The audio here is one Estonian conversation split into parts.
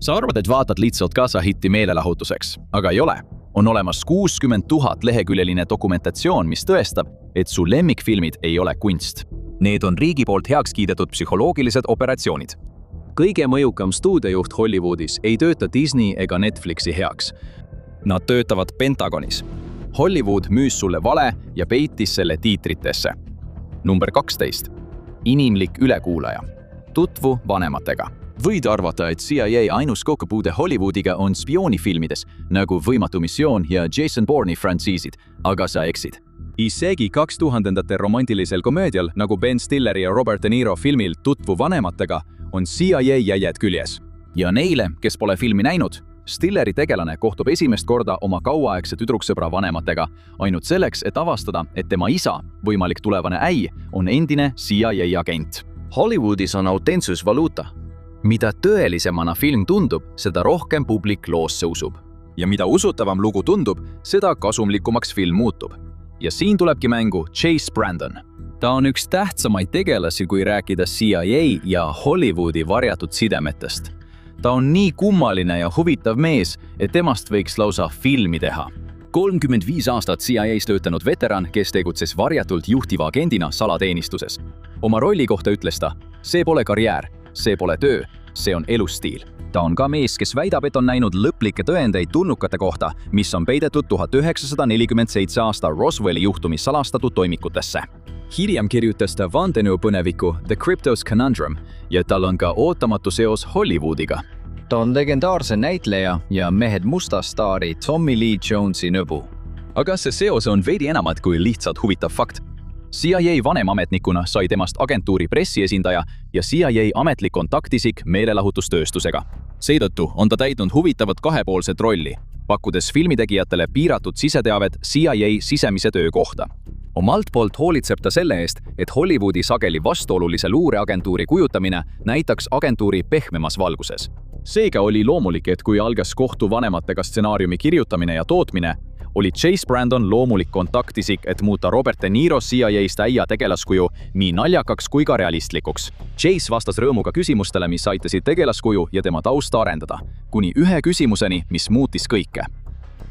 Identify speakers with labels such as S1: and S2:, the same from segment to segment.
S1: Sa arvad, et vaatad lihtsalt kasahitti meelelahutuseks, aga ei ole. On olemas 60 000 leheküljeline dokumentatsioon, mis tõestab, et su lemmikfilmid ei ole kunst.
S2: Need on riigi poolt heaks kiidetud psühholoogilised operatsioonid.
S3: Kõige mõjukam stuudiojuht Hollywoodis ei tööta Disney ega Netflixi heaks.
S1: Nad töötavad Pentagonis. Hollywood müüs sulle vale ja peitis selle tiitritesse. Number 12. Inimlik ülekuulaja. Tutvu vanematega. Võid arvata, et CIA ainus kokkupuude Hollywoodiga on spioonifilmides, nagu Võimatu missioon ja Jason Bourne'i frantsiisid, aga sa eksid.
S3: Isegi 2000-ndate romantilisel komöödial, nagu Ben Stilleri ja Robert De Niro filmil Tutvu vanematega, on CIA jäjed küljes.
S1: Ja neile, kes pole filmi näinud, Stilleri tegelane kohtub esimest korda oma kauaaegse tüdruksõbra vanematega, ainult selleks, et avastada, et tema isa, võimalik tulevane äi, on endine CIA agent. Hollywoodis on autentsus valuuta. Mida tõelisemana film tundub, seda rohkem publik loosse usub. Ja mida usutavam lugu tundub, seda kasumlikumaks film muutub. Ja siin tulebki mängu Chase Brandon. Ta on üks tähtsamaid tegelasi, kui rääkida CIA ja Hollywoodi varjatud sidemetest. Ta on nii kummaline ja huvitav mees, et temast võiks lausa filmi teha. 35 aastat CIA-s töötanud veteran, kes tegutses varjatult juhtiva agendina salateenistuses. Oma rolli kohta ütles ta, see pole karjäär, see pole töö, see on elustiil. Ta on ka mees, kes väidab, et on näinud lõplikke tõendeid tulnukate kohta, mis on peidetud 1947 aasta Roswelli juhtumi salastatud toimikutesse. Hiljem kirjutas ta vandenõupõneviku The Cryptos Conundrum ja tal on ka ootamatu seos Hollywoodiga.
S4: Ta on legendaarse näitleja ja Mehed musta staari Tommy Lee Jonesi nõbu.
S1: Aga see seos on veidi enamat kui lihtsalt huvitav fakt. CIA vanemametnikuna sai temast agentuuri pressiesindaja ja CIA ametlik kontaktisik meelelahutustööstusega. Seetõttu on ta täitnud huvitavat kahepoolset rolli, pakkudes filmitegijatele piiratud siseteavet CIA sisemise töö kohta. Omalt poolt hoolitseb ta selle eest, et Hollywoodi sageli vastuolulise luureagentuuri kujutamine näitaks agentuuri pehmemas valguses. Seega oli loomulik, et kui algas kohtu vanematega stsenaariumi kirjutamine ja tootmine, oli Chase Brandon loomulik kontaktisik, et muuta Robert De Niro CIA-st äia tegelaskuju nii naljakaks kui ka realistlikuks. Chase vastas rõõmuga küsimustele, mis aitasid tegelaskuju ja tema tausta arendada, kuni ühe küsimuseni, mis muutis kõike.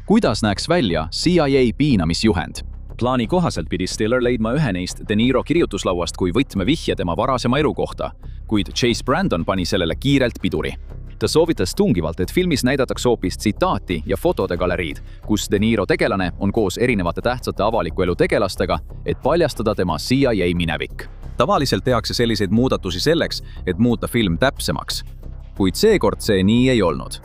S1: Kuidas näeks välja CIA piinamisjuhend? Plaani kohaselt pidi Stiller leidma ühe neist De Niro kirjutuslauast kui võtmevihje tema varasema elu kohta, kuid Chase Brandon pani sellele kiirelt piduri. Ta soovitas tungivalt, et filmis näidatakse hoopis tsitaati ja fotode galeriid, kus De Niro tegelane on koos erinevate tähtsate avaliku elu tegelastega, et paljastada tema CIA minevik. Tavaliselt tehakse selliseid muudatusi selleks, et muuta film täpsemaks, kuid seekord see nii ei olnud.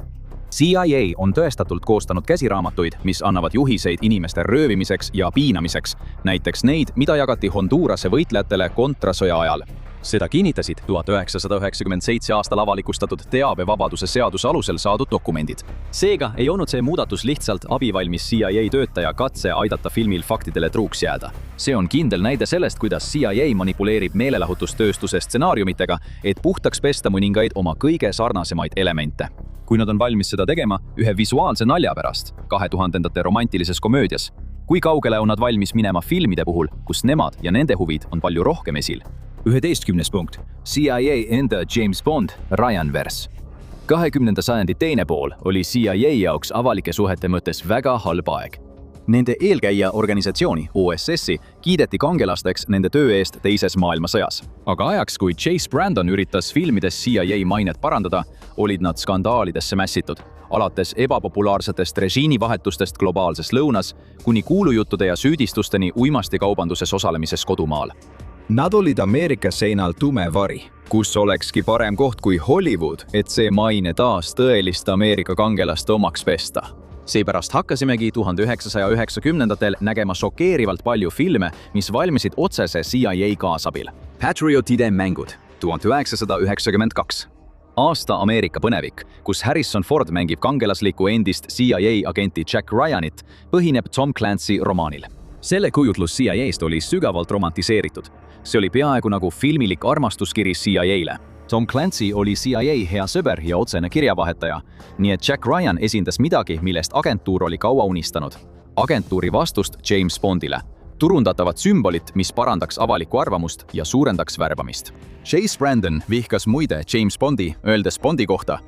S1: CIA on tõestatult koostanud käsiraamatuid, mis annavad juhiseid inimeste röövimiseks ja piinamiseks, näiteks neid, mida jagati Hondurase võitlejatele kontrasõja ajal. Seda kinnitasid 1997 aastal avalikustatud teabevabaduse seaduse alusel saadud dokumendid. Seega ei olnud see muudatus lihtsalt abivalmis CIA töötaja katse aidata filmil faktidele truuks jääda. See on kindel näide sellest, kuidas CIA manipuleerib meelelahutustööstuse stsenaariumitega, et puhtaks pesta mõningaid oma kõige sarnasemaid elemente. Kui nad on valmis seda tegema ühe visuaalse nalja pärast 2000-ndate romantilises komöödias, kui kaugele on nad valmis minema filmide puhul, kus nemad ja nende huvid on palju rohkem esil? 11. punkt. CIA enda James Bond, Ryan Vers. 20. sajandi teine pool oli CIA jaoks avalike suhete mõttes väga halb aeg. Nende eelkäija organisatsiooni, OSS-i, kiideti kangelasteks nende töö eest teises maailmasõjas. Aga ajaks, kui Chase Brandon üritas filmides CIA mainet parandada, olid nad skandaalidesse mässitud, alates ebapopulaarsetest režiinivahetustest globaalses lõunas kuni kuulujuttude ja süüdistusteni uimastikaubanduses osalemises kodumaal.
S5: Nad olid Ameerika seinal tume vari, kus olekski parem koht kui Hollywood, et see maine taas tõelist Ameerika kangelast omaks pesta. Seepärast hakkasimegi 1990-ndatel nägema šokeerivalt palju filme, mis valmisid otsese CIA kaasabil. Patriotide mängud 1992. Aasta Ameerika põnevik, kus Harrison Ford mängib kangelaslikku endist CIA agenti Jack Ryanit, põhineb Tom Clancy romaanil. Selle kujutlus CIA-st oli sügavalt romantiseeritud. See oli peaaegu nagu filmilik armastuskiri CIA-le. Tom Clancy oli CIA hea sõber ja otsene kirjavahetaja, nii et Jack Ryan esindas midagi, millest agentuur oli kaua unistanud. Agentuuri vastust James Bondile. Turundatavat sümbolit, mis parandaks avalikku arvamust ja suurendaks värbamist. Chase Brandon vihkas muide James Bondi, öeldes Bondi kohta: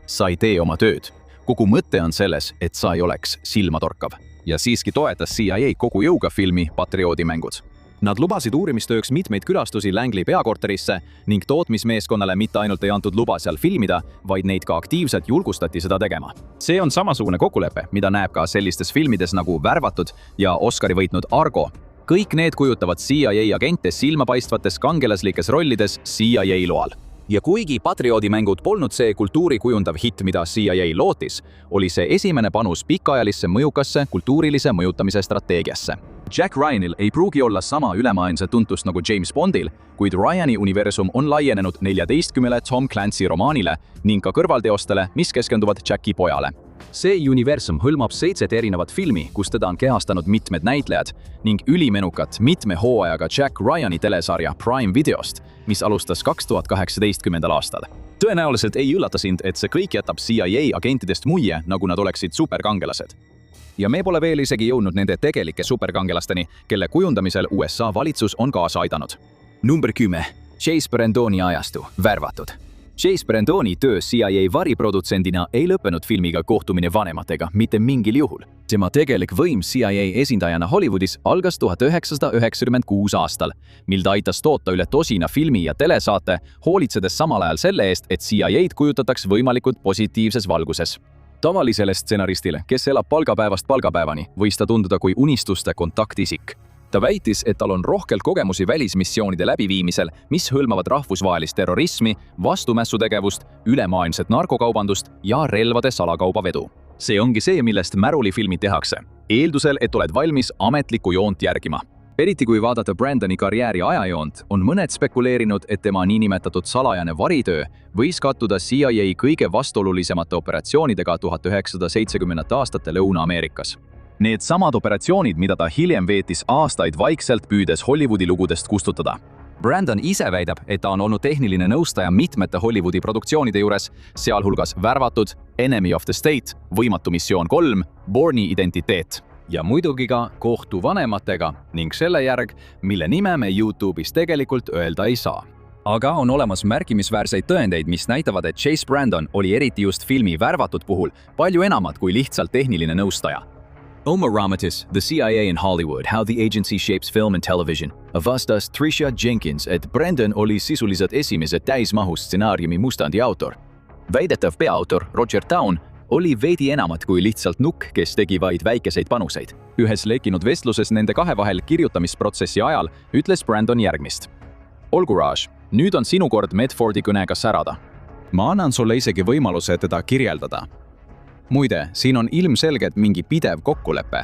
S1: Sa ei tee oma tööd. Kogu mõte on selles, et sa ei oleks silmatorkav. Ja siiski toetas CIA kogu jõuga filmi Patrioodimängud. Nad lubasid uurimistööks mitmeid külastusi Langley peakorterisse ning tootmismeeskonnale mitte ainult ei antud luba seal filmida, vaid neid ka aktiivselt julgustati seda tegema. See on samasugune kokkulepe, mida näeb ka sellistes filmides nagu Värvatud ja Oscari võitnud Argo. Kõik need kujutavad CIA agente silmapaistvates kangelaslikes rollides CIA loal. Ja kuigi Patrioodimängud polnud see kultuuri kujundav hitt, mida CIA lootis, oli see esimene panus pikaajalisse mõjukasse kultuurilise mõjutamise strateegiasse. Jack Ryanil ei pruugi olla sama ülemaailmse tuntust nagu James Bondil, kuid Ryani universum on laienenud 14 Tom Clancy romaanile ning ka kõrvalteostele, mis keskenduvad Jacki pojale. See universum hõlmab 7 erinevat filmi, kus teda on kehastanud mitmed näitlejad ning ülimenukat mitme hooajaga Jack Ryani telesarja Prime Videost, mis alustas 2018. aastal. Tõenäoliselt ei üllata sind, et see kõik jätab CIA agentidest mulje, nagu nad oleksid superkangelased. Ja me pole veel isegi jõudnud nende tegelike superkangelasteni, kelle kujundamisel USA valitsus on kaasa aidanud. Number 10. Chase Brandoni ajastu, Värvatud. Chase Brandoni töö CIA variprodutsendina ei lõppenud filmiga Kohtumine vanematega mitte mingil juhul. Tema tegelik võim CIA esindajana Hollywoodis algas 1996 aastal, mil ta aitas toota üle tosina filmi ja telesaate, hoolitsedes samal ajal selle eest, et CIA-d kujutataks võimalikult positiivses valguses. Tavalisele stsenaristile, kes elab palgapäevast palgapäevani, võis ta tunduda kui unistuste kontaktisik. Ta väitis, et tal on rohkelt kogemusi välismissioonide läbiviimisel, mis hõlmavad rahvusvahelist terrorismi, vastumässutegevust, ülemaailmset narkokaubandust ja relvade salakaubavedu. See ongi see, millest märulifilmi tehakse. Eeldusel, et oled valmis ametlikku joont järgima. Eriti kui vaadata Brandoni karjääri ajajoont, on mõned spekuleerinud, et tema niinimetatud salajane varitöö võis kattuda CIA kõige vastuolulisemate operatsioonidega 1970. aastate Lõuna-Ameerikas. Need samad operatsioonid, mida ta hiljem veetis aastaid vaikselt püüdes Hollywoodi lugudest kustutada. Brandon ise väidab, et ta on olnud tehniline nõustaja mitmete Hollywoodi produktsioonide juures, sealhulgas Värvatud, Enemy of the State, Võimatu missioon 3, Bourne'i identiteet. Ja muidugi ka Kohtu vanematega ning selle järg, mille nime me YouTube'is tegelikult öelda ei saa. Aga on olemas märkimisväärseid tõendeid, mis näitavad, et Chase Brandon oli eriti just filmi Värvatud puhul palju enamat kui lihtsalt tehniline nõustaja. Omar Ramatis, The CIA in Hollywood, How the Agency Shapes Film and Television, vastas Tricia Jenkins, et Brandon oli sisuliselt esimese täismahus stsenaariumi mustandi autor. Väidetav peaautor Roger Town oli veidi enamat kui lihtsalt nukk, kes tegi vaid väikeseid panuseid. Ühes lekinud vestluses nende kahe vahel kirjutamisprotsessi ajal ütles Brandon järgmist. Olgu, Raj, nüüd on sinu kord Medfordi kõnega särada. Ma annan sulle isegi võimaluse teda kirjeldada. Muide, siin on ilmselgelt mingi pidev kokkulepe.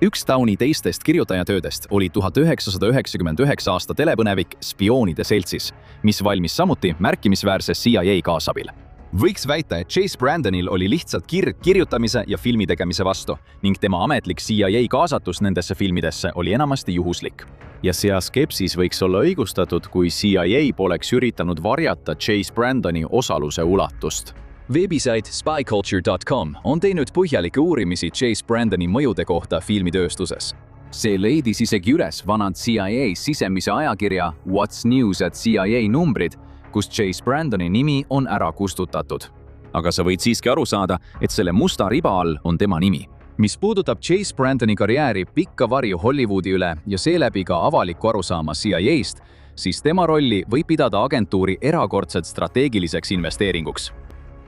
S1: Üks Towni teistest kirjutajatöödest oli 1999 aasta telepõnevik Spioonide seltsis, mis valmis samuti märkimisväärse CIA kaasabil. Võiks väita, et Chase Brandonil oli lihtsalt kirg kirjutamise ja filmi tegemise vastu ning tema ametlik CIA kaasatus nendesse filmidesse oli enamasti juhuslik. Ja see skepsis võiks olla õigustatud, kui CIA poleks üritanud varjata Chase Brandoni osaluse ulatust. Veebisait spyculture.com on teinud põhjalikke uurimisi Chase Brandoni mõjude kohta filmitööstuses. See leidis isegi üles vanad CIA sisemise ajakirja What's News at CIA numbrid, kus Chase Brandoni nimi on ära kustutatud. Aga sa võid siiski aru saada, et selle musta riba all on tema nimi. Mis puudutab Chase Brandoni karjääri pikka varju Hollywoodi üle ja seeläbi ka avalikku arusaama CIA-st, siis tema rolli võib pidada agentuuri erakordselt strateegiliseks investeeringuks.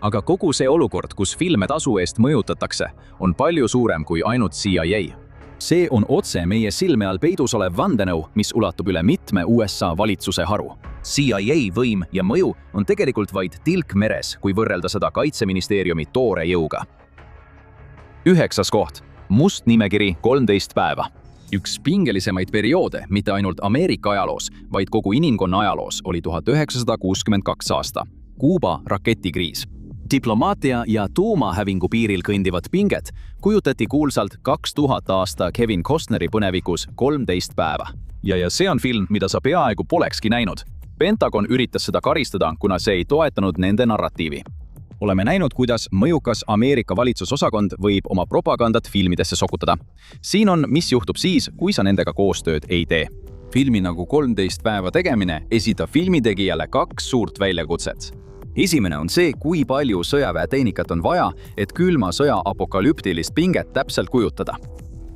S1: Aga kogu see olukord, kus filme tasu eest mõjutatakse, on palju suurem kui ainult CIA. See on otse meie silme all peidus olev vandenõu, mis ulatub üle mitme USA valitsuse haru. CIA võim ja mõju on tegelikult vaid tilk meres, kui võrrelda seda Kaitseministeeriumi toore jõuga. 9. koht. Must nimekiri 13 päeva. Üks pingelisemaid perioode, mitte ainult Ameerika ajaloos, vaid kogu inimkonna ajaloos oli 1962 aasta. Kuuba raketikriis. Diplomaatia ja tuumahävingu piiril kõndivat pinget kujutati kuulsalt 2000 aasta Kevin Costneri põnevikus 13 päeva. Ja see on film, mida sa peaaegu polekski näinud. Pentagon üritas seda karistada, kuna see ei toetanud nende narratiivi. Oleme näinud, kuidas mõjukas Ameerika valitsusosakond võib oma propagandat filmidesse sokutada. Siin on, mis juhtub siis, kui sa nendega koostööd ei tee. Filmi nagu 13 päeva tegemine esitab filmitegijale 2 suurt väljakutset.
S2: esimene on see, kui palju sõjaväetehnikat on vaja, et külma sõja apokalüptilist pinget täpselt kujutada.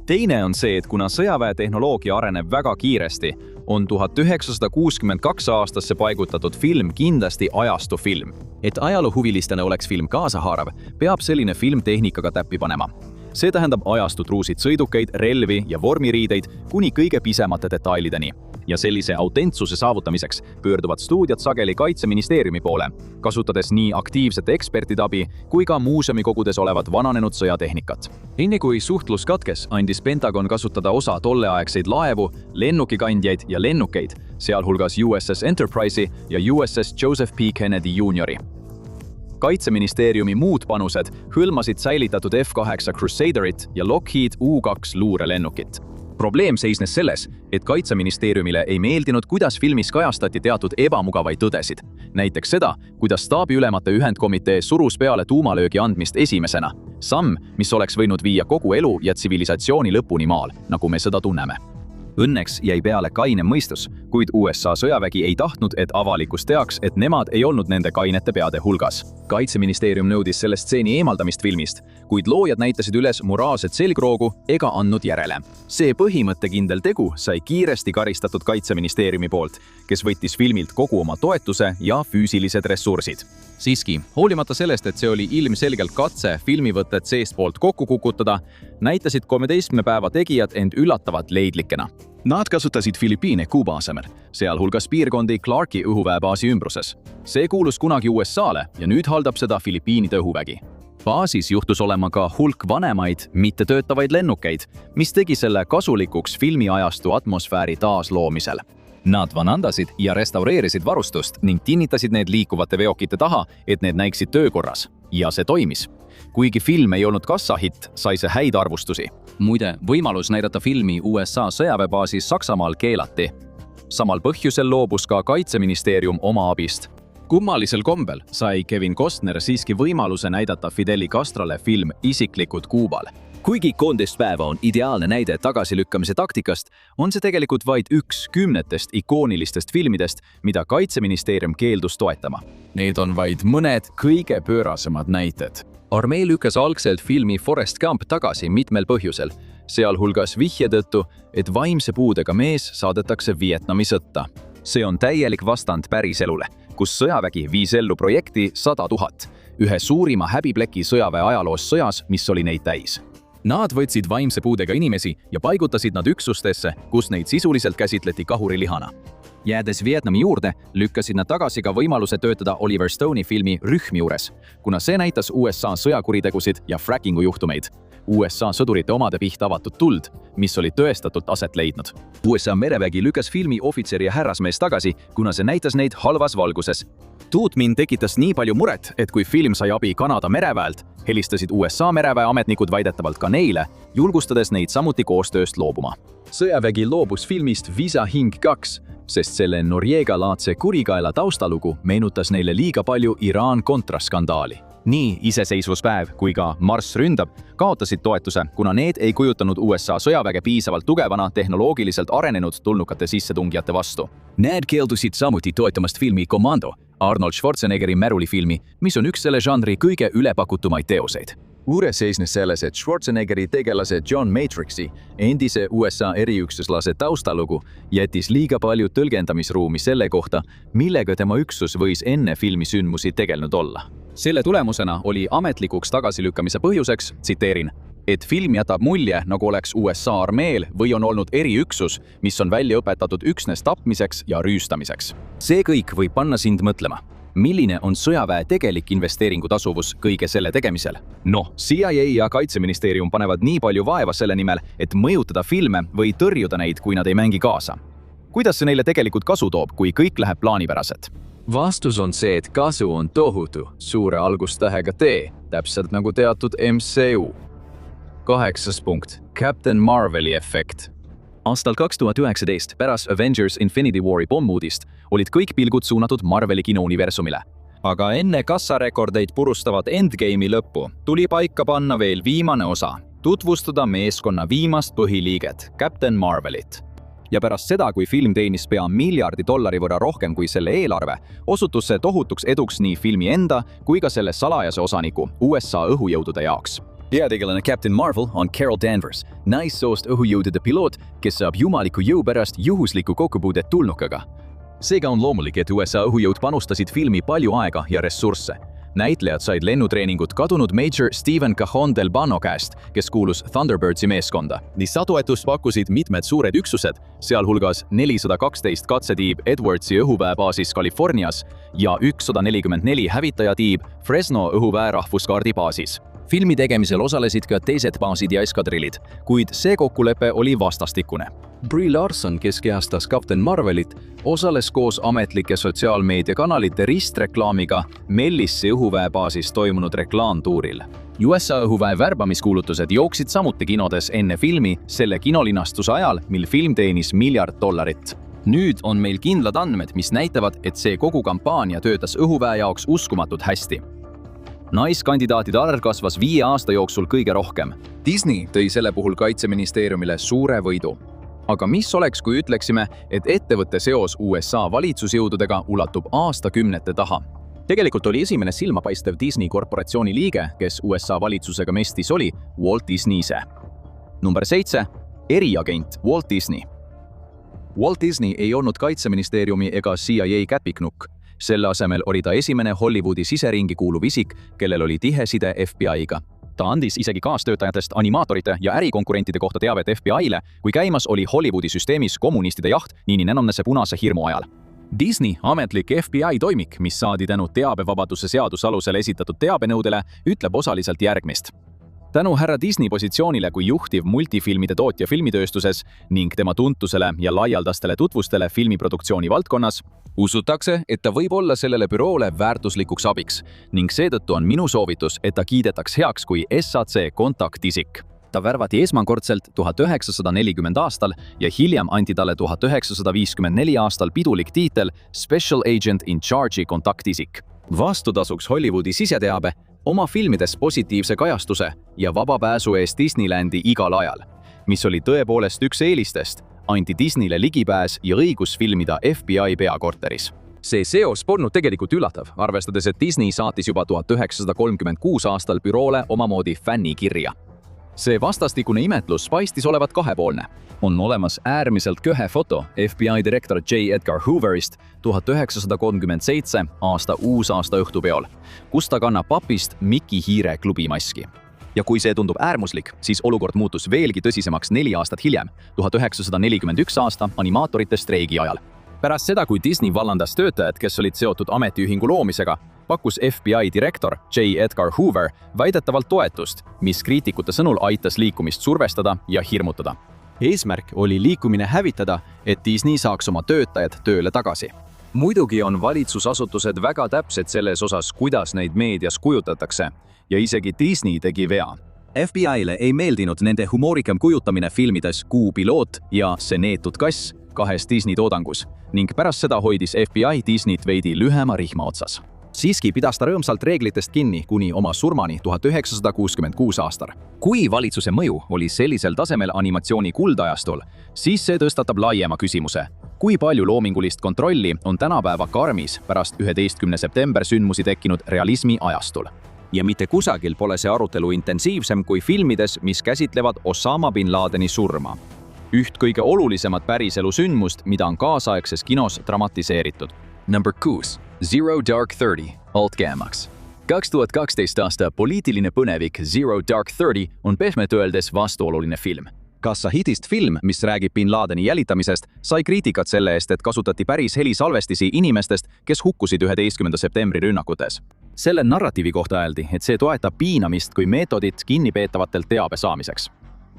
S3: Teine on see, et kuna sõjaväetehnoloogia areneb väga kiiresti, on 1962 aastasse paigutatud film kindlasti ajastufilm. Et ajaloohuvilistele oleks film kaasahaarav, peab selline film tehnikaga täppi panema. See tähendab ajastut ruusid sõidukeid, relvi ja vormiriideid kuni kõige pisemate detailideni. Ja sellise autentsuse saavutamiseks pöörduvad stuudiad sageli Kaitseministeeriumi poole, kasutades nii aktiivsete ekspertide abi kui ka muuseumikogudes olevat vananenud sõjatehnikat. Enne kui suhtlus katkes, andis Pentagon kasutada osa tolleaegseid laevu, lennukikandjaid ja lennukeid, sealhulgas USS Enterprise'i ja USS Joseph P. Kennedy Jr. Kaitseministeeriumi muud panused hõlmasid säilitatud F-8 Crusaderit ja Lockheed U-2 luurelennukit. Probleem seisnes selles, et Kaitseministeeriumile ei meeldinud, kuidas filmis kajastati teatud ebamugavaid tõdesid. Näiteks seda, kuidas staabiülemate ühendkomitee surus peale tuumalöögi andmist esimesena. Samm, mis oleks võinud viia kogu elu ja tsivilisatsiooni lõpuni maal, nagu me seda tunneme. Õnneks jäi peale kainem mõistus, kuid USA sõjavägi ei tahtnud, et avalikkus teaks, et nemad ei olnud nende kainete peade hulgas. Kaitseministeerium nõudis selle stseeni eemaldamist filmist, kuid loojad näitasid üles moraalset selgroogu ega andnud järele. See põhimõttekindel tegu sai kiiresti karistatud Kaitseministeeriumi poolt, kes võttis filmilt kogu oma toetuse ja füüsilised ressursid. Siiski, hoolimata sellest, et see oli ilmselgelt katse filmivõtet seestpoolt kokku kukutada, näitasid 13 päeva tegijad end üllatavalt leidlikena. Nad kasutasid Filipiine Kuuba asemel, sealhulgas piirkondi Clarki õhuväebaasi ümbruses. See kuulus kunagi USA'le ja nüüd haldab seda Filipiinide õhuvägi. Baasis juhtus olema ka hulk vanemaid, mittetöötavaid lennukeid, mis tegi selle kasulikuks filmiajastu atmosfääri taasloomisel. Nad vanandasid ja restaureerisid varustust ning kinnitasid need liikuvate veokite taha, et need näiksid töökorras. Ja see toimis. Kuigi film ei olnud kassahitt, sai see häid arvustusi. Muide, võimalus näidata filmi USA sõjaväebaasis Saksamaal keelati. Samal põhjusel loobus ka Kaitseministeerium oma abist. Kummalisel kombel sai Kevin Costner siiski võimaluse näidata Fidel Castrole film Isiklikud Kuubal. Kuigi 13 päeva on ideaalne näide tagasilükkamise taktikast, on see tegelikult vaid üks 10 ikoonilistest filmidest, mida Kaitseministeerium keeldus toetama. Need on vaid mõned kõige pöörasemad näited. Armee lükkas algselt filmi Forrest Gump tagasi mitmel põhjusel, sealhulgas vihje tõttu, et vaimse puudega mees saadetakse Vietnami sõtta. See on täielik vastand päriselule, kus sõjavägi viis ellu projekti 100 000, ühe suurima häbipleki sõjaväe ajaloos sõjas, mis oli neid täis. Nad võtsid vaimse puudega inimesi ja paigutasid nad üksustesse, kus neid sisuliselt käsitleti kahurilihana. Jäädes Vietnami juurde, lükkasid nad tagasi ka võimaluse töötada Oliver Stone'i filmi Rühm juures, kuna see näitas USA sõjakuritegusid ja frackingu juhtumeid. USA sõdurite omade pihta avatud tuld, mis oli tõestatult aset leidnud. USA merevägi lükkas filmi Ohvitser ja härrasmees tagasi, kuna see näitas neid halvas valguses. Tuutmin tekitas nii palju muret, et kui film sai abi Kanada mereväelt, helistasid USA mereväe ametnikud väidetavalt ka neile, julgustades neid samuti koostööst loobuma. Sõjavägi loobus filmist Visa Hing 2, sest selle Noriega-laadse kurikaela taustalugu meenutas neile liiga palju Iraan-kontraskandaali. Nii iseseisvuspäev kui ka Marss ründab kaotasid toetuse, kuna need ei kujutanud USA sõjaväge piisavalt tugevana tehnoloogiliselt arenenud tulnukate sissetungijate vastu. Need keeldusid samuti toetamast filmi Commando, Arnold Schwarzeneggeri märulifilmi, mis on üks selle žanri kõige ülepakutumaid teoseid. Uures seisnes selles, et Schwarzeneggeri tegelase John Matrixi, endise USA eriüksuslase taustalugu, jättis liiga palju tõlgendamisruumi selle kohta, millega tema üksus võis enne filmi sündmusi tegelenud olla. Selle tulemusena oli ametlikuks tagasilükkamise põhjuseks, tsiteerin, et film jätab mulje, nagu oleks USA armeel või on olnud eriüksus, mis on välja õpetatud üksnes tapmiseks ja rüüstamiseks. See kõik võib panna sind mõtlema. Milline on sõjaväe tegelik investeeringu tasuvus kõige selle tegemisel? CIA ja Kaitseministeerium panevad nii palju vaeva selle nimel, et mõjutada filme või tõrjuda neid, kui nad ei mängi kaasa. Kuidas see neile tegelikult kasu toob, kui kõik läheb plaanipäraselt? Vastus on see, et kasu on tohutu, suure algustähega T, täpselt nagu teatud MCU. 8. punkt. Captain Marveli efekt. Aastal 2019, pärast Avengers Infinity War'i pommuudist, olid kõik pilgud suunatud Marveli kinouniversumile. Aga enne kassarekordeid purustavat Endgame'i lõppu tuli paika panna veel viimane osa, tutvustada meeskonna viimast põhiliiget, Captain Marvelit.
S2: Ja pärast seda, kui film teenis pea $1 miljardit võrra rohkem kui selle eelarve, osutus see tohutuks eduks nii filmi enda kui ka selle salajase osaniku USA õhujõudude jaoks.
S5: Peategelane Captain Marvel on Carol Danvers, naissoost õhujõudude piloot, kes saab jumaliku jõu pärast juhuslikku kokkupuudet tulnukaga.
S1: Seega on loomulik, et USA õhujõud panustasid filmi palju aega ja ressursse. Näitlejad said lennutreeningut kadunud Major Stephen Cajon del Bano käest, kes kuulus Thunderbirdsi meeskonda. Lisatoetust pakkusid mitmed suured üksused, sealhulgas 412 katsetiib Edwardsi õhuväebaasis Californias ja 144 hävitajatiib Fresno õhuväe rahvuskaardi baasis.
S3: Filmi tegemisel osalesid ka teised baasid ja eskadrillid, kuid see kokkulepe oli vastastikune. Brie Larson, kes kehastas Captain Marvelit, osales koos ametlike sotsiaalmeediakanalite ristreklaamiga Mellissi õhuväebaasis toimunud reklaamtuuril. USA õhuväe värbamiskuulutused jooksid samuti kinodes enne filmi selle kinolinastuse ajal, mil film teenis $1 miljardit. Nüüd on meil kindlad andmed, mis näitavad, et see kogu kampaania töötas õhuväe jaoks uskumatult hästi. Naiskandidaatide arv kasvas 5 aasta jooksul kõige rohkem.
S2: Disney tõi selle puhul kaitseministeeriumile suure võidu. Aga mis oleks, kui ütleksime, et ettevõtte seos USA valitsusjõududega ulatub aastakümnete taha?
S1: Tegelikult oli esimene silmapaistev Disney korporatsiooni liige, kes USA valitsusega mestis oli, Walt Disney ise. Number 7. Eriagent Walt Disney. Walt Disney ei olnud kaitseministeeriumi ega CIA käpiknukk. Selle asemel oli ta esimene Hollywoodi siseringi kuuluv isik, kellel oli tihe side FBI-ga. Ta andis isegi kaastöötajatest animaatorite ja ärikonkurentide kohta teavet FBI-le, kui käimas oli Hollywoodi süsteemis kommunistide jaht niinenonnese punase hirmu ajal. Disney ametlik FBI toimik, mis saadi tänu teabevabaduse seaduse alusel esitatud teabenõudele, ütleb osaliselt järgmist. Tänu härra Disney positsioonile kui juhtiv multifilmide tootja filmitööstuses ning tema tuntusele ja laialdastele tutvustele filmiproduktsiooni valdkonnas, usutakse, et ta võib olla sellele büroole väärtuslikuks abiks ning seetõttu on minu soovitus, et ta kiidetaks heaks kui SAC kontaktisik. Ta värvati esmakordselt 1940 aastal ja hiljem anti talle 1954 aastal pidulik tiitel Special Agent in Charge'i kontaktisik. Vastutasuks Hollywoodi siseteabe, oma filmides positiivse kajastuse ja vaba pääsu eest Disneylandi igal ajal, mis oli tõepoolest üks eelistest, anti Disneyle ligipääs ja õigus filmida FBI peakorteris. See seos polnud tegelikult üllatav, arvestades, et Disney saatis juba 1936 aastal büroole omamoodi fännikirja. See vastastikune imetlus paistis olevat kahepoolne. On olemas äärmiselt köhe foto FBI direktor J. Edgar Hooverist 1937 aasta uusaasta õhtupeol, kus ta kannab papist Mickey Hiire klubimaski. Ja kui see tundub äärmuslik, siis olukord muutus veelgi tõsisemaks 4 aastat hiljem, 1941 aasta animaatorite streigi ajal. Pärast seda, kui Disney vallandas töötajad, kes olid seotud ametiühingu loomisega, pakkus FBI direktor J. Edgar Hoover väidetavalt toetust, mis kriitikute sõnul aitas liikumist survestada ja hirmutada. Eesmärk oli liikumine hävitada, et Disney saaks oma töötajad tööle tagasi. Muidugi on valitsusasutused väga täpsed selles osas, kuidas neid meedias kujutatakse, ja isegi Disney tegi vea. FBI-le ei meeldinud nende humoorikam kujutamine filmides Kuu piloot ja See neetud kass 2 Disney toodangus ning pärast seda hoidis FBI Disneyt veidi lühema rihma otsas. Siiski pidas ta rõõmsalt reeglitest kinni kuni oma surmani 1966 aastal. Kui valitsuse mõju oli sellisel tasemel animatsiooni kuldajastul, siis see tõstatab laiema küsimuse. Kui palju loomingulist kontrolli on tänapäeva karmis pärast 11. september sündmusi tekkinud realismi ajastul? Ja mitte kusagil pole see arutelu intensiivsem kui filmides, mis käsitlevad Osama bin Ladeni surma. Üht kõige olulisemat päriselu sündmust, mida on kaasaegses kinos dramatiseeritud. Number 6. Zero Dark 30, altkäemaks. 2012 aasta poliitiline põnevik Zero Dark 30 on pehmelt öeldes vastuoluline film. Kassahitist film, mis räägib bin Ladeni jälitamisest, sai kriitikat selle eest, et kasutati päris helisalvestisi inimestest, kes hukkusid 11. septembri rünnakutes. Selle narratiivi kohta öeldi, et see toetab piinamist kui meetodit kinnipeetavatelt teabe saamiseks.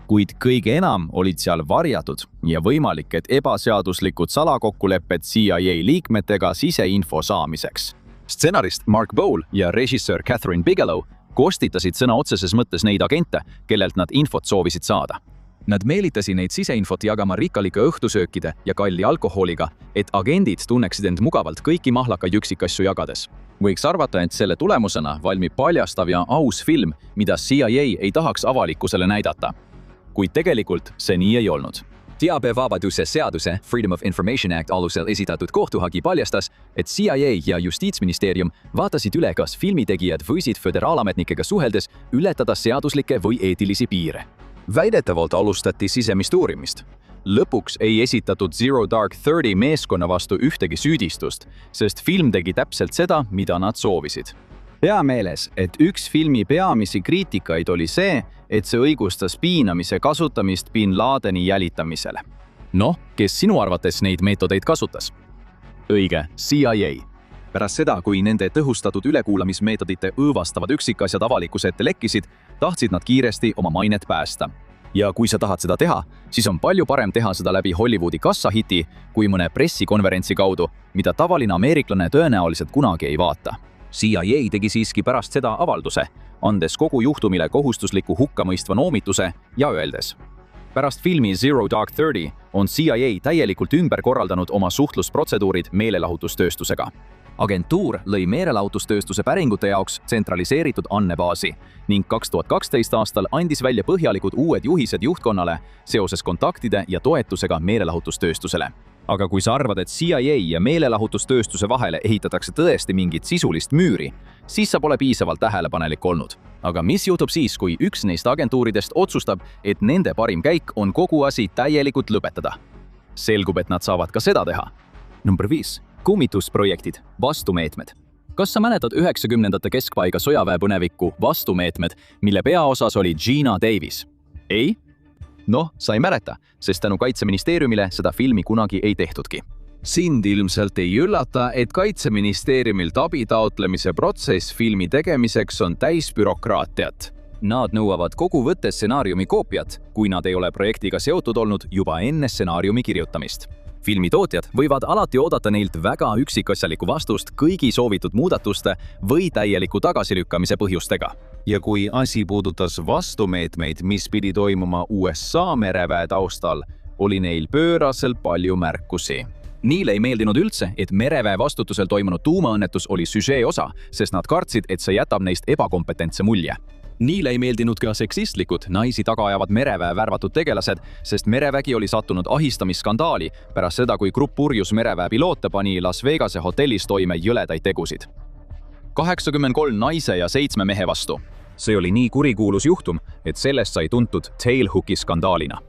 S1: Kuid kõige enam olid seal varjatud ja võimalik, et ebaseaduslikud salakokkulepped CIA liikmetega siseinfo saamiseks. Stsenarist Mark Bowl ja režissöör Catherine Bigelow kostitasid sõna otseses mõttes neid agente, kellelt nad infot soovisid saada. Nad meelitasid neid siseinfot jagama rikkalike õhtusöökide ja kalli alkoholiga, et agendid tunneksid end mugavalt kõiki mahlakaid üksikasju jagades. Võiks arvata, et selle tulemusena valmib paljastav ja aus film, mida CIA ei tahaks avalikkusele näidata. Kuid tegelikult see nii ei olnud.
S2: teabevabaduse seaduse Freedom of Information Act alusel esitatud kohtuhagi paljastas, et CIA ja Justiitsministeerium vaatasid üle, kas filmitegijad võisid föderaalametnikega suheldes ületada seaduslikke või eetilisi piire.
S3: Väidetavalt alustati sisemist uurimist. Lõpuks ei esitatud Zero Dark 30 meeskonna vastu ühtegi süüdistust, sest film tegi täpselt seda, mida nad soovisid.
S5: Pea meeles, et üks filmi peamisi kriitikaid oli see, et see õigustas piinamise kasutamist Bin Ladeni jälitamisele.
S1: Noh, kes sinu arvates neid meetodeid kasutas? Õige, CIA. Pärast seda, kui nende tõhustatud ülekuulamismeetodite õõvastavad üksikasjad avalikkuse ette lekkisid, tahtsid nad kiiresti oma mainet päästa. Ja kui sa tahad seda teha, siis on palju parem teha seda läbi Hollywoodi kassahiti kui mõne pressikonverentsi kaudu, mida tavaline ameeriklane tõenäoliselt kunagi ei vaata. CIA tegi siiski pärast seda avalduse, andes kogu juhtumile kohustusliku hukkamõistva noomituse ja öeldes: pärast filmi Zero Dark 30 on CIA täielikult ümber korraldanud oma suhtlusprotseduurid meelelahutustööstusega. Agentuur lõi meelelahutustööstuse päringute jaoks tsentraliseeritud andmebaasi ning 2012 aastal andis välja põhjalikud uued juhised juhtkonnale seoses kontaktide ja toetusega meelelahutustööstusele. Aga kui sa arvad, et CIA ja meelelahutustööstuse vahele ehitatakse tõesti mingit sisulist müüri, siis sa pole piisavalt tähelepanelik olnud. Aga mis juhtub siis, kui üks neist agentuuridest otsustab, et nende parim käik on kogu asi täielikult lõpetada? Selgub, et nad saavad ka seda teha. Number 5. Kummitusprojektid, vastumeetmed. Kas sa mäletad 90ndate keskpaiga sõjaväepõnevikku Vastumeetmed, mille peaosas oli Gina Davis? Ei? Noh, sa ei mäleta, sest tänu Kaitseministeeriumile seda filmi kunagi ei tehtudki.
S3: Sind ilmselt ei üllata, et Kaitseministeeriumilt abi taotlemise protsess filmi tegemiseks on täis bürokraatiat.
S1: Nad nõuavad kokkuvõtte stsenaariumi koopiat, kui nad ei ole projektiga seotud olnud juba enne stsenaariumi kirjutamist. Filmitootjad võivad alati oodata neilt väga üksikasjalikku vastust kõigi soovitud muudatuste või täieliku tagasilükkamise põhjustega.
S3: Ja kui asi puudutas vastumeetmeid, mis pidi toimuma USA mereväe taustal, oli neil pööraselt palju märkusi.
S1: Neile ei meeldinud üldse, et mereväe vastutusel toimunud tuumaõnnetus oli süžee osa, sest nad kartsid, et see jätab neist ebakompetentse mulje. Neile ei meeldinud ka seksistlikud, naisi taga ajavad mereväe värvatud tegelased, sest merevägi oli sattunud ahistamisskandaali pärast seda, kui grupp purjus mereväe piloote pani Las Vegase hotellis toime jõledaid tegusid. 83 naise ja 7 mehe vastu. See oli nii kurikuulus juhtum, et sellest sai tuntud Tailhooki skandaalina.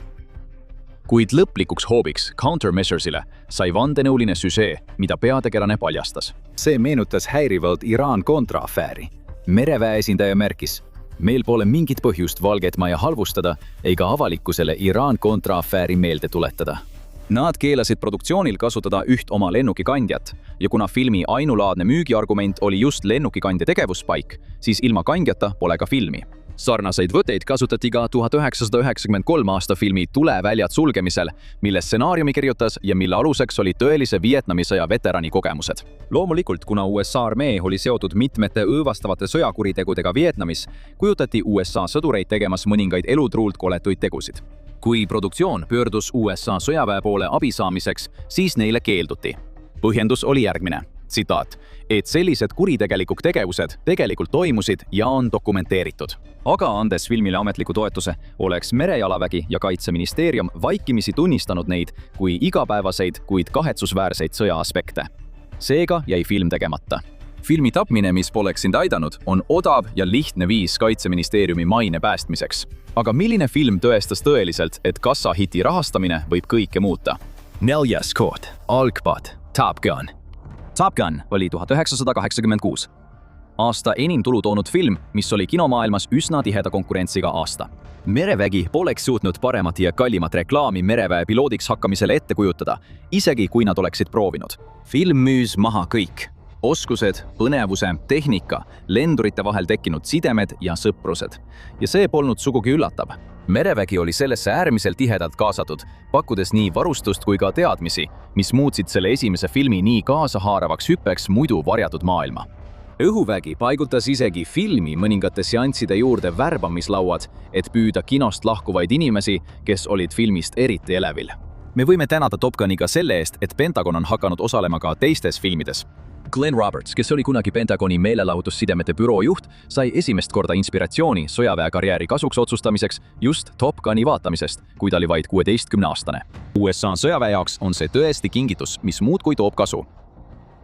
S1: Kuid lõplikuks hoobiks countermeasuresile sai vandenõuline süžee, mida peategelane paljastas.
S5: See meenutas häirivalt Iraan-Contra afääri. Mereväe esindaja märkis: meil pole mingit põhjust Valget Maja halvustada ega avalikkusele Iraan-Contra afääri meelde tuletada.
S1: Nad keelasid produktsioonil kasutada üht oma lennukikandjat ja kuna filmi ainulaadne müügiargument oli just lennukikandja tegevuspaik, siis ilma kandjata pole ka filmi. Sarnaseid võtteid kasutati ka 1993 aasta filmi Tuleväljad sulgemisel, mille stsenaariumi kirjutas ja mille aluseks oli tõelise Vietnami sõja veterani kogemused. Loomulikult, kuna USA armee oli seotud mitmete õõvastavate sõjakuritegudega Vietnamis, kujutati USA sõdureid tegemas mõningaid elutruult koletuid tegusid. Kui produktsioon pöördus USA sõjaväe poole abi saamiseks, siis neile keelduti. Põhjendus oli järgmine. Tsitaat, et sellised kuritegelikud tegevused tegelikult toimusid ja on dokumenteeritud. Aga andes filmile ametliku toetuse, oleks Merejalavägi ja Kaitseministeerium vaikimisi tunnistanud neid kui igapäevaseid, kuid kahetsusväärseid sõjaaspekte. Seega jäi film tegemata. Filmi tapmine, mis poleks sind aidanud, on odav ja lihtne viis Kaitseministeeriumi maine päästmiseks. Aga milline film tõestas tõeliselt, et kassahiti rahastamine võib kõike muuta? 4. koht, algpad, Top Gun. Top Gun oli 1986. Aasta enim tulu toonud film, mis oli kinomaailmas üsna tiheda konkurentsiga aasta. Merevägi poleks suutnud paremat ja kallimat reklaami mereväe piloodiks hakkamisele ette kujutada, isegi kui nad oleksid proovinud. Film müüs maha kõik. Oskused, põnevuse, tehnika, lendurite vahel tekkinud sidemed ja sõprused. Ja see polnud sugugi üllatav. Merevägi oli sellesse äärmiselt tihedalt kaasatud, pakkudes nii varustust kui ka teadmisi, mis muutsid selle esimese filmi nii kaasahaaravaks hüppeks muidu varjatud maailma. Õhuvägi paigutas isegi filmi mõningate seansside juurde värbamislauad, et püüda kinost lahkuvaid inimesi, kes olid filmist eriti elevil. Me võime tänada Top Guniga selle eest, et Pentagon on hakanud osalema ka teistes filmides. Glenn Roberts, kes oli kunagi Pentagoni meelelahutussidemete büroo juht, sai esimest korda inspiratsiooni sõjaväekarjääri kasuks otsustamiseks just Top Guni vaatamisest, kui ta oli vaid 16-aastane. USA sõjaväe jaoks on see tõesti kingitus, mis muudkui toob kasu.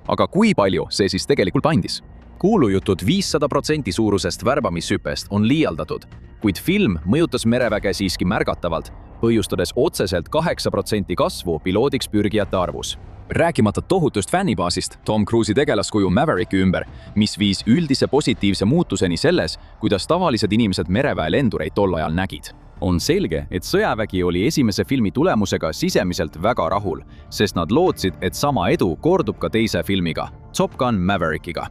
S1: Aga kui palju see siis tegelikult andis? Kuulujutud 500% suurusest värbamishüppest on liialdatud, kuid film mõjutas mereväge siiski märgatavalt, põhjustades otseselt 8% kasvu piloodiks pürgijate arvus. Rääkimata tohutust fännibaasist Tom Cruise'i tegelaskuju Mavericki ümber, mis viis üldise positiivse muutuseni selles, kuidas tavalised inimesed mereväe lendureid tol ajal nägid. On selge, et sõjavägi oli esimese filmi tulemusega sisemiselt väga rahul, sest nad lootsid, et sama edu kordub ka teise filmiga, Top Gun Maverickiga.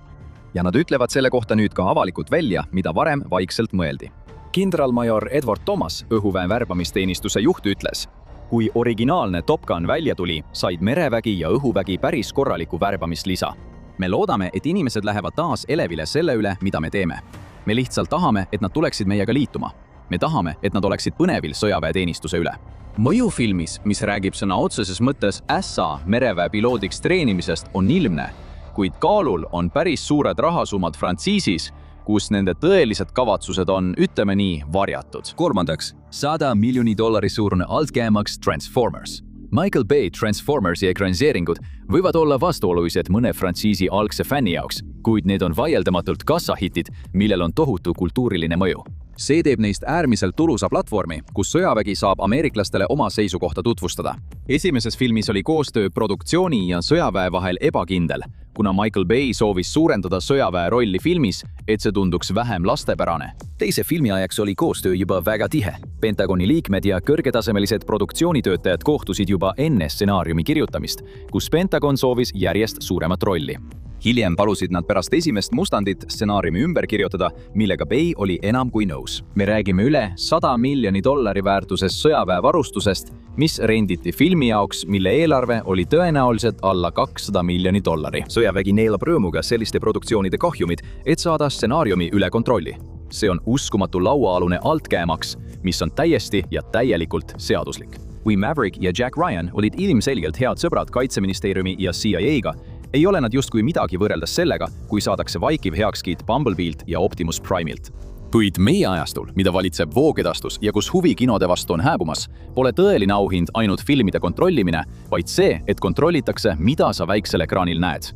S1: Ja nad ütlevad selle kohta nüüd ka avalikult välja, mida varem vaikselt mõeldi. Kindralmajor Edward Thomas, õhuväe värbamisteenistuse juht, ütles: kui originaalne Top Gun välja tuli, said merevägi ja õhuvägi päris korraliku värbamislisa. Me loodame, et inimesed lähevad taas elevile selle üle, mida me teeme. Me lihtsalt tahame, et nad tuleksid meiega liituma. Me tahame, et nad oleksid põnevil sõjaväeteenistuse üle. Mõjufilmis, mis räägib sõna otseses mõttes ässa mereväe piloodiks treenimisest, on ilmne, kuid kaalul on päris suured rahasummad frantsiisis, kus nende tõelised kavatsused on, ütleme nii, varjatud. Kolmandaks, $100 miljoni suurune altkäemaks Transformers. Michael Bay Transformersi ekraniseeringud võivad olla vastuolulised mõne frantsiisi algse fänni jaoks, kuid need on vaieldamatult kassahitid, millel on tohutu kultuuriline mõju. See teeb neist äärmiselt tulusa platvormi, kus sõjavägi saab ameeriklastele oma seisukohta tutvustada. Esimeses filmis oli koostöö produktsiooni ja sõjaväe vahel ebakindel, kuna Michael Bay soovis suurendada sõjaväe rolli filmis, et see tunduks vähem lastepärane. Teise filmi ajaks oli koostöö juba väga tihe. Pentagoni liikmed ja kõrgetasemelised produktsioonitöötajad kohtusid juba enne stsenaariumi kirjutamist, kus Pentagon soovis järjest suuremat rolli. Hiljem palusid nad pärast esimest mustandit stsenaariumi ümber kirjutada, millega Bay oli enam kui nõus. Me räägime üle $100 miljoni väärtusest sõjaväevarustusest, mis renditi filmi jaoks, mille eelarve oli tõenäoliselt alla $200 miljoni. Sõjavägi neelab rõõmuga selliste produktsioonide kahjumid, et saada stsenaariumi üle kontrolli. See on uskumatu lauaalune altkäemaks, mis on täiesti ja täielikult seaduslik. Kui Maverick ja Jack Ryan olid ilmselgelt head sõbrad Kaitseministeeriumi ja CIA-ga, ei ole nad justkui midagi võrreldes sellega, kui saadakse vaikiv heakskiit Bumblebeelt ja Optimus Prime'ilt. Kuid meie ajastul, mida valitseb voogedastus ja kus huvi kinode vastu on hääbumas, pole tõeline auhind ainult filmide kontrollimine, vaid see, et kontrollitakse, mida sa väiksel ekraanil näed.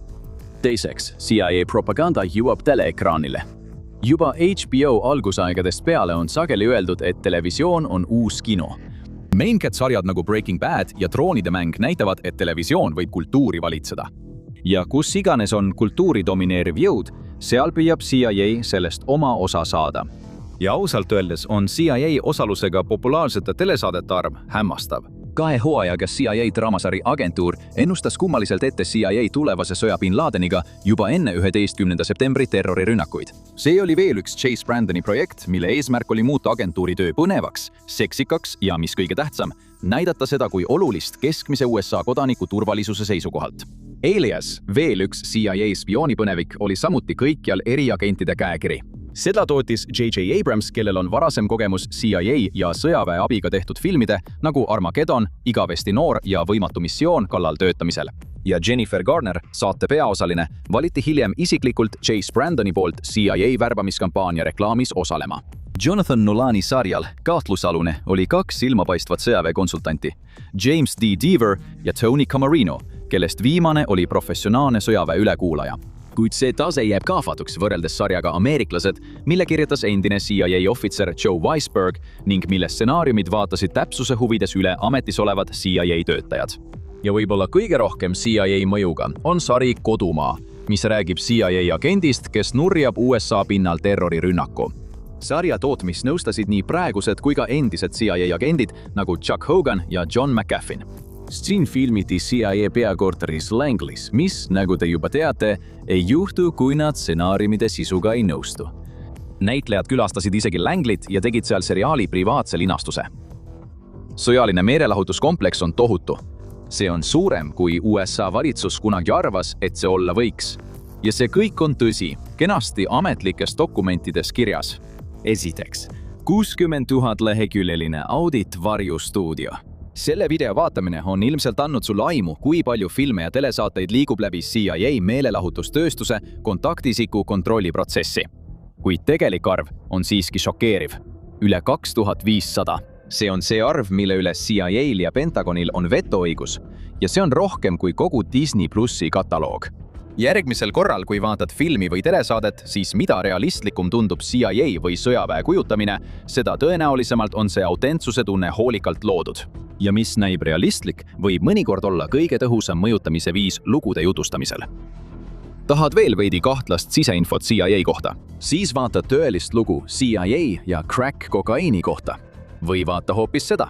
S1: Teiseks, CIA propaganda jõuab teleekraanile. Juba HBO algusaegadest peale on sageli öeldud, et televisioon on uus kino. Maincat-sarjad nagu Breaking Bad ja Troonide mäng näitavad, et televisioon võib kultuuri valitseda. Ja kus iganes on kultuuri domineeriv jõud, seal püüab CIA sellest oma osa saada. Ja ausalt öeldes on CIA osalusega populaarsete telesaadete arv hämmastav. 2 hooajaga CIA draamasari Agentuur ennustas kummaliselt ette CIA tulevase sõja Bin Ladeniga juba enne 11. septembri terrorirünnakuid. See oli veel üks Chase Brandoni projekt, mille eesmärk oli muuta agentuuri töö põnevaks, seksikaks ja, mis kõige tähtsam, näidata seda kui olulist keskmise USA kodaniku turvalisuse seisukohalt. Alias, veel üks CIA spioonipõnevik, oli samuti kõikjal eriagentide käekiri. Seda tootis J.J. Abrams, kellel on varasem kogemus CIA ja sõjaväe abiga tehtud filmide nagu Armageddon, Igavesti noor ja Võimatu missioon kallal töötamisel. Ja Jennifer Garner, saate peaosaline, valiti hiljem isiklikult Chase Brandoni poolt CIA värbamiskampaania reklaamis osalema. Jonathan Nolani sarjal kahtlusalune oli 2 silmapaistvat sõjaväekonsultanti, James D. Deaver ja Tony Camarino, kellest viimane oli professionaalne sõjaväe ülekuulaja. Kuid see tase jääb kaafatuks võrreldes sarjaga Ameeriklased, mille kirjutas endine CIA ohvitser Joe Weisberg ning mille stsenaariumid vaatasid täpsuse huvides üle ametis olevad CIA töötajad. Ja võib-olla kõige rohkem CIA mõjuga on sari Kodumaa, mis räägib CIA agendist, kes nurjab USA pinnal terrorirünnaku. Sarja tootmist nõustasid nii praegused kui ka endised CIA agendid nagu Chuck Hogan ja John McAfee. Siin filmiti CIA peakorteris Langley's, mis, nagu te juba teate, ei juhtu, kui nad stsenaariumide sisuga ei nõustu. Näitlejad külastasid isegi Langley't ja tegid seal seriaali privaatse linastuse. Sõjaline meelelahutuskompleks on tohutu. See on suurem, kui USA valitsus kunagi arvas, et see olla võiks. Ja see kõik on tõsi, kenasti ametlikes dokumentides kirjas. Esiteks, 60 000 leheküljeline audit varjustuudio.
S3: Selle video vaatamine on ilmselt andnud sulle aimu, kui palju filme ja telesaateid liigub läbi CIA meelelahutustööstuse kontaktisiku kontrolliprotsessi. Kuid tegelik arv on siiski šokeeriv. Üle 2500. See on see arv, mille üle CIA-l ja Pentagonil on vetoõigus. Ja see on rohkem kui kogu Disney Plussi kataloog. Järgmisel korral, kui vaatad filmi või telesaadet, siis mida realistlikum tundub CIA või sõjaväe kujutamine, seda tõenäolisemalt on see autentsuse tunne hoolikalt loodud. Ja mis näib realistlik, võib mõnikord olla kõige tõhusam mõjutamise viis lugude jutustamisel. Tahad veel veidi kahtlast siseinfot CIA kohta? Siis vaata tõelist lugu CIA ja crack kokaiini kohta. Või vaata hoopis seda.